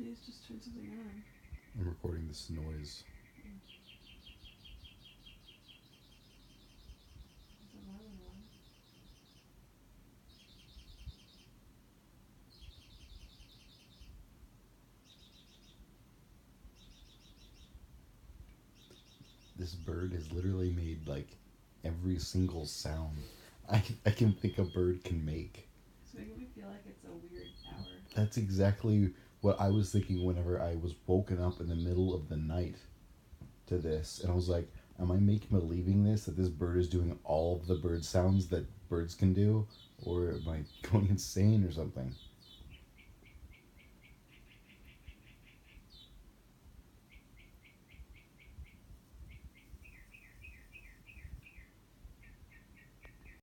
Please just turn something on. I'm recording this noise. It's a Marlin one. This bird has literally made like every single sound I can think a bird can make. It's making me feel like it's a weird hour. That's exactly what I was thinking whenever I was woken up in the middle of the night to this. And I was like, am I making believing this that this bird is doing all of the bird sounds that birds can do? Or am I going insane or something?